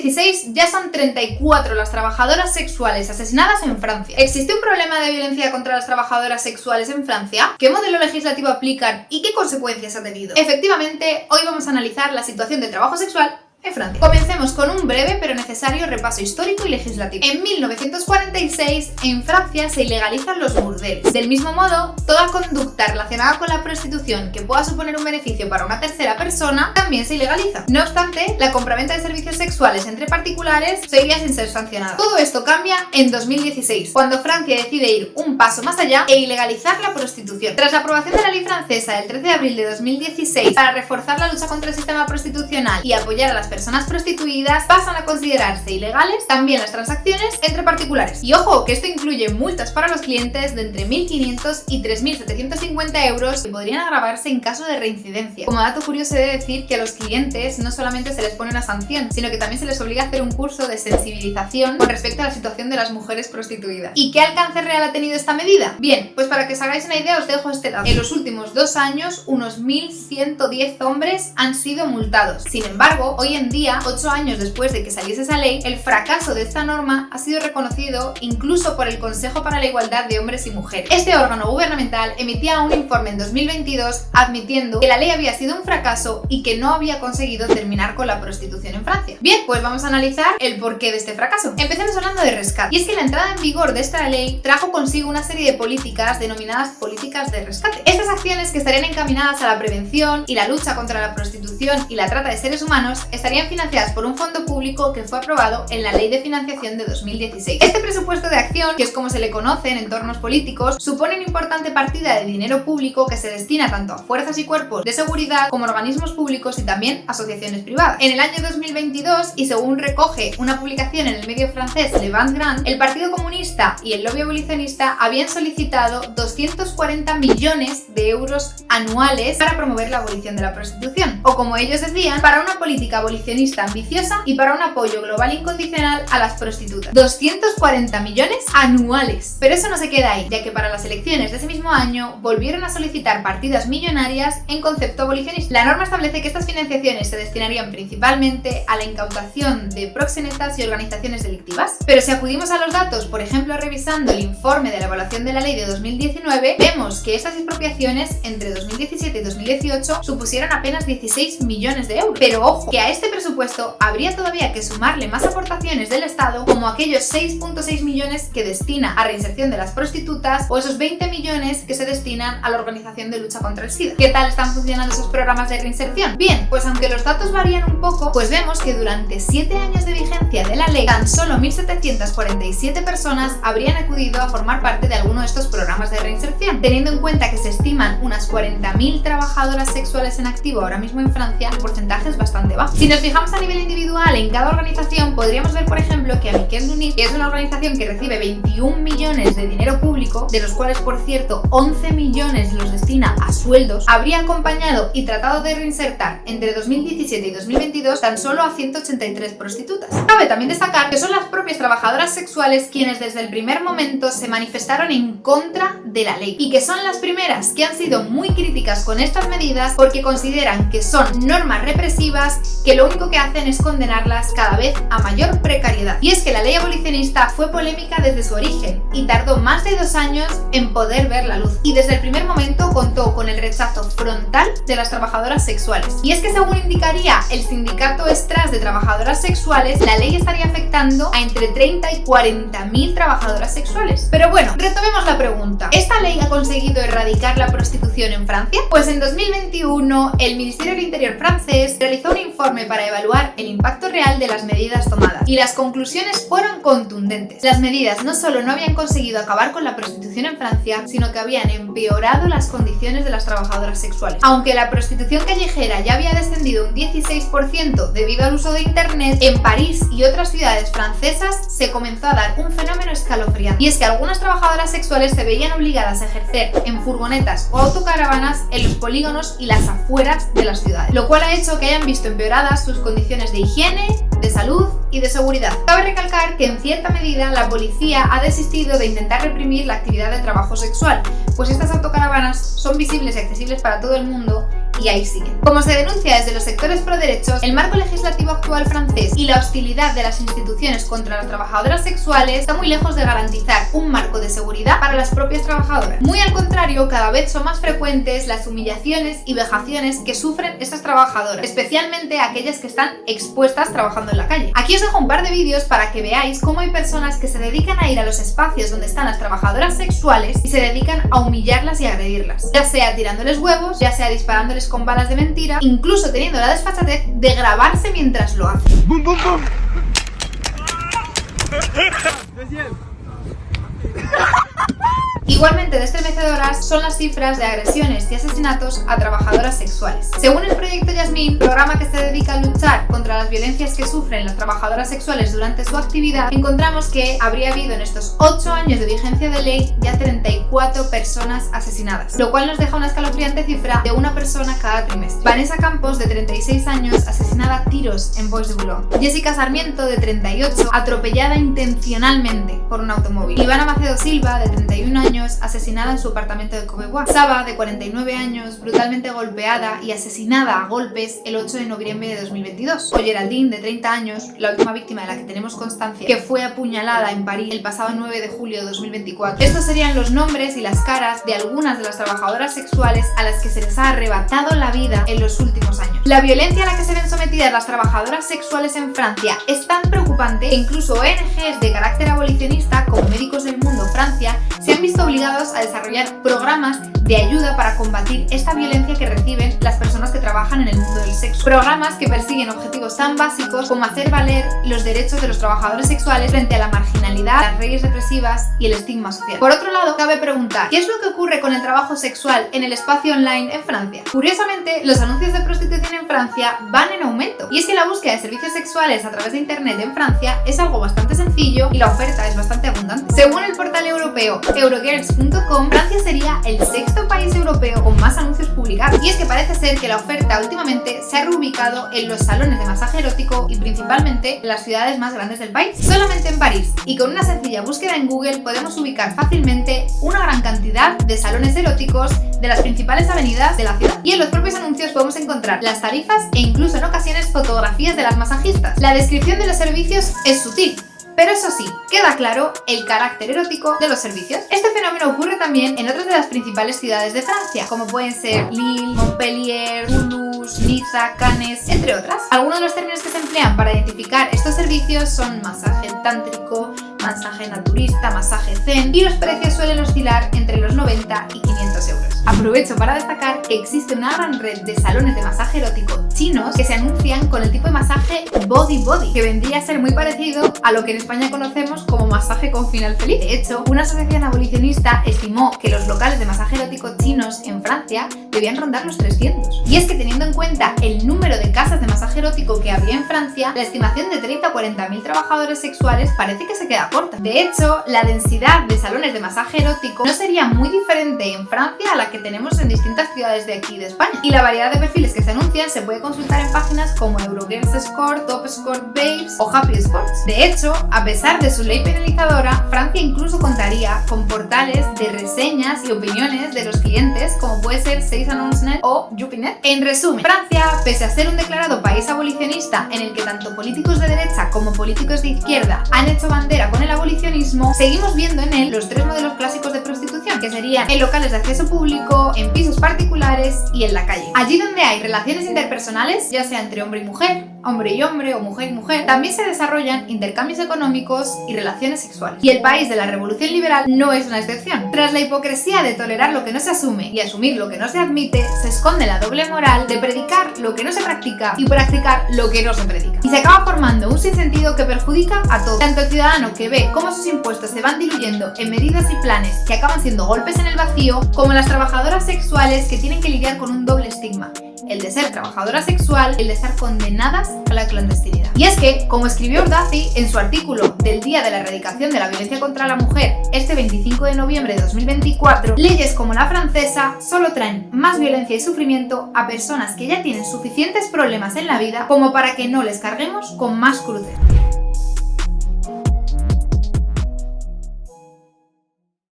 2016 ya son 34 las trabajadoras sexuales asesinadas en Francia. ¿Existe un problema de violencia contra las trabajadoras sexuales en Francia? ¿Qué modelo legislativo aplican y qué consecuencias ha tenido? Efectivamente, hoy vamos a analizar la situación del trabajo sexual en Francia. Comencemos con un breve pero necesario repaso histórico y legislativo. En 1946, en Francia se ilegalizan los burdeles. Del mismo modo, toda conducta relacionada con la prostitución que pueda suponer un beneficio para una tercera persona también se ilegaliza. No obstante, la compraventa de servicios sexuales entre particulares seguía sin ser sancionada. Todo esto cambia en 2016, cuando Francia decide ir un paso más allá e ilegalizar la prostitución. Tras la aprobación de la ley francesa del 13 de abril de 2016 para reforzar la lucha contra el sistema prostitucional y apoyar a las personas prostituidas, pasan a considerarse ilegales también las transacciones entre particulares. Y ojo, que esto incluye multas para los clientes de entre 1.500 y 3.750 euros que podrían agravarse en caso de reincidencia. Como dato curioso he de decir que a los clientes no solamente se les pone una sanción, sino que también se les obliga a hacer un curso de sensibilización con respecto a la situación de las mujeres prostituidas. ¿Y qué alcance real ha tenido esta medida? Bien, pues para que os hagáis una idea os dejo este dato. En los últimos 2 años, unos 1.110 hombres han sido multados. Sin embargo, hoy en día, 8 años después de que saliese esa ley, el fracaso de esta norma ha sido reconocido incluso por el Consejo para la Igualdad de Hombres y Mujeres. Este órgano gubernamental emitía un informe en 2022 admitiendo que la ley había sido un fracaso y que no había conseguido terminar con la prostitución en Francia. Bien, pues vamos a analizar el porqué de este fracaso. Empecemos hablando de rescate. Y es que la entrada en vigor de esta ley trajo consigo una serie de políticas denominadas políticas de rescate. Estas acciones, que estarían encaminadas a la prevención y la lucha contra la prostitución y la trata de seres humanos, estarían financiadas por un fondo público que fue aprobado en la Ley de Financiación de 2016. Este presupuesto de acción, que es como se le conoce en entornos políticos, supone una importante partida de dinero público que se destina tanto a fuerzas y cuerpos de seguridad como a organismos públicos y también asociaciones privadas. En el año 2022, y según recoge una publicación en el medio francés Le Grand, el Partido Comunista y el lobby abolicionista habían solicitado 240 millones de euros anuales para promover la abolición de la prostitución, o como ellos decían, para una política abolicionista ambiciosa y para un apoyo global incondicional a las prostitutas. 240 millones anuales. Pero eso no se queda ahí, ya que para las elecciones de ese mismo año volvieron a solicitar partidas millonarias en concepto abolicionista. La norma establece que estas financiaciones se destinarían principalmente a la incautación de proxenetas y organizaciones delictivas. Pero si acudimos a los datos, por ejemplo revisando el informe de la evaluación de la ley de 2019, vemos que estas expropiaciones entre 2017 y 2018 supusieron apenas 16 millones de euros. Pero ojo, que a este presupuesto habría todavía que sumarle más aportaciones del Estado, como aquellos 6,6 millones que destina a reinserción de las prostitutas o esos 20 millones que se destinan a la organización de lucha contra el SIDA. ¿Qué tal están funcionando esos programas de reinserción? Bien, pues aunque los datos varían un poco, pues vemos que durante 7 años de vigencia de la ley, tan solo 1.747 personas habrían acudido a formar parte de alguno de estos programas de reinserción. Teniendo en cuenta que se estiman unas 40.000 trabajadoras sexuales en activo ahora mismo en Francia, el porcentaje es bastante bajo. Si nos fijamos a nivel individual en cada organización, podríamos ver, por ejemplo, que Amicus Unit, que es una organización que recibe 21 millones de dinero público, de los cuales, por cierto, 11 millones los destina a sueldos, habría acompañado y tratado de reinsertar entre 2017 y 2022 tan solo a 183 prostitutas. Cabe también destacar que son las propias trabajadoras sexuales quienes desde el primer momento se manifestaron en contra de la ley y que son las primeras que han sido muy críticas con estas medidas porque consideran que son normas represivas que lo único que hacen es condenarlas cada vez a mayor precariedad. Y es que la ley abolicionista fue polémica desde su origen y tardó más de 2 años en poder ver la luz. Y desde el primer momento contó con el rechazo frontal de las trabajadoras sexuales. Y es que según indicaría el sindicato Stras de trabajadoras sexuales, la ley estaría afectando a entre 30 y 40.000 trabajadoras sexuales. Pero bueno, retomemos la pregunta. ¿Esta ley ha conseguido erradicar la prostitución en Francia? Pues en 2021 el Ministerio del Interior francés realizó un informe para evaluar el impacto real de las medidas tomadas y las conclusiones fueron contundentes. Las medidas no solo no habían conseguido acabar con la prostitución en Francia, sino que habían empeorado las condiciones de las trabajadoras sexuales. Aunque la prostitución callejera ya había descendido un 16% debido al uso de internet, en París y otras ciudades francesas se comenzó a dar un fenómeno escalofriante. Y es que algunas trabajadoras sexuales se veían obligadas a ejercer en furgonetas o autocaravanas en los polígonos y las afueras de las ciudades, lo cual ha hecho que hayan visto empeoradas sus condiciones de higiene, de salud y de seguridad. Cabe recalcar que en cierta medida la policía ha desistido de intentar reprimir la actividad de trabajo sexual, pues estas autocaravanas son visibles y accesibles para todo el mundo y y ahí siguen. Como se denuncia desde los sectores pro derechos, el marco legislativo actual francés y la hostilidad de las instituciones contra las trabajadoras sexuales está muy lejos de garantizar un marco de seguridad para las propias trabajadoras. Muy al contrario, cada vez son más frecuentes las humillaciones y vejaciones que sufren estas trabajadoras, especialmente aquellas que están expuestas trabajando en la calle. Aquí os dejo un par de vídeos para que veáis cómo hay personas que se dedican a ir a los espacios donde están las trabajadoras sexuales y se dedican a humillarlas y agredirlas, ya sea tirándoles huevos, ya sea disparándoles con balas de mentira, incluso teniendo la desfachatez de grabarse mientras lo hacen. ¡Bum, bum, bum! Igualmente estremecedoras son las cifras de agresiones y asesinatos a trabajadoras sexuales. Según el proyecto Yasmín, programa que se dedica a luchar contra las violencias que sufren las trabajadoras sexuales durante su actividad, encontramos que habría habido en estos 8 años de vigencia de ley ya 34 personas asesinadas, lo cual nos deja una escalofriante cifra de una persona cada trimestre. Vanessa Campos, de 36 años, asesinada a tiros en Bois de Boulogne. Jessica Sarmiento, de 38, atropellada intencionalmente por un automóvil. Ivana Macedo Silva, de 31 años, asesinada en su apartamento de Courbevoie. Saba, de 49 años, brutalmente golpeada y asesinada a golpes el 8 de noviembre de 2022. O Geraldine, de 30 años, la última víctima de la que tenemos constancia, que fue apuñalada en París el pasado 9 de julio de 2024. Estos serían los nombres y las caras de algunas de las trabajadoras sexuales a las que se les ha arrebatado la vida en los últimos años. La violencia a la que se ven sometidas las trabajadoras sexuales en Francia es tan preocupante que incluso ONGs de carácter abolicionista como Médicos del Mundo Francia se han visto obligados a desarrollar programas de ayuda para combatir esta violencia que reciben las personas que trabajan en el mundo del sexo. Programas que persiguen objetivos tan básicos como hacer valer los derechos de los trabajadores sexuales frente a la marginalidad, las leyes represivas y el estigma social. Por otro lado, cabe preguntar, ¿qué es lo que ocurre con el trabajo sexual en el espacio online en Francia? Curiosamente, los anuncios de prostitución en Francia van en aumento. Y es que la búsqueda de servicios sexuales a través de internet en Francia es algo bastante sencillo y la oferta es bastante abundante. Según el portal europeo Eurogirls.com, Francia sería el sexto país europeo con más anuncios publicados. Y es que parece ser que la oferta últimamente se ha reubicado en los salones de masaje erótico y principalmente en las ciudades más grandes del país. Solamente en París y con una sencilla búsqueda en Google podemos ubicar fácilmente una gran cantidad de salones eróticos de las principales avenidas de la ciudad. Y en los propios anuncios podemos encontrar las tarifas e incluso en ocasiones fotografías de las masajistas. La descripción de los servicios es sutil, pero eso sí, queda claro el carácter erótico de los servicios. Este fenómeno ocurre también en otras de las principales ciudades de Francia, como pueden ser Lille, Montpellier, Toulouse, Niza, Cannes, entre otras. Algunos de los términos que se emplean para identificar estos servicios son masaje tántrico, masaje naturista, masaje zen, y los precios suelen oscilar entre los 90 y 500 euros. Aprovecho para destacar que existe una gran red de salones de masaje erótico chinos que se anuncian con el tipo de masaje body, que vendría a ser muy parecido a lo que en España conocemos como masaje con final feliz. De hecho, una asociación abolicionista estimó que los locales de masaje erótico chinos en Francia debían rondar los 300. Y es que teniendo en cuenta el número de casas de masaje erótico que habría en Francia, la estimación de 30 o 40.000 trabajadores sexuales parece que se queda corta. De hecho, la densidad de salones de masaje erótico no sería muy diferente en Francia a la que tenemos en distintas ciudades de aquí de España. Y la variedad de perfiles que se anuncian se puede consultar en páginas como Eurogirls Escort, Top Escort Babes o Happy Escorts. De hecho, a pesar de su ley penalizadora, Francia incluso contaría con portales de reseñas y opiniones de los clientes como puede ser 6annonce.net o Youpinet. En resumen, Francia, pese a ser un declarado país abolicionista en el que tanto políticos de derecha como políticos de izquierda han hecho bandera con el abolicionismo, seguimos viendo en él los tres modelos clásicos de prostitución, que serían en locales de acceso público, en pisos particulares y en la calle. Allí donde hay relaciones interpersonales, ya sea entre hombre y hombre o mujer y mujer, también se desarrollan intercambios económicos y relaciones sexuales. Y el país de la revolución liberal no es una excepción. Tras la hipocresía de tolerar lo que no se asume y asumir lo que no se admite, se esconde la doble moral de predicar lo que no se practica y practicar lo que no se predica. Y se acaba formando un sinsentido que perjudica a todos, tanto el ciudadano que ve cómo sus impuestos se van diluyendo en medidas y planes que acaban siendo golpes en el vacío, como las trabajadoras sexuales que tienen que lidiar con un doble estigma: el de ser trabajadora sexual y el de estar condenadas a la clandestinidad. Y es que, como escribió Urdaci en su artículo del Día de la Erradicación de la Violencia contra la Mujer, este 25 de noviembre de 2024, leyes como la francesa solo traen más violencia y sufrimiento a personas que ya tienen suficientes problemas en la vida como para que no les carguemos con más cruces.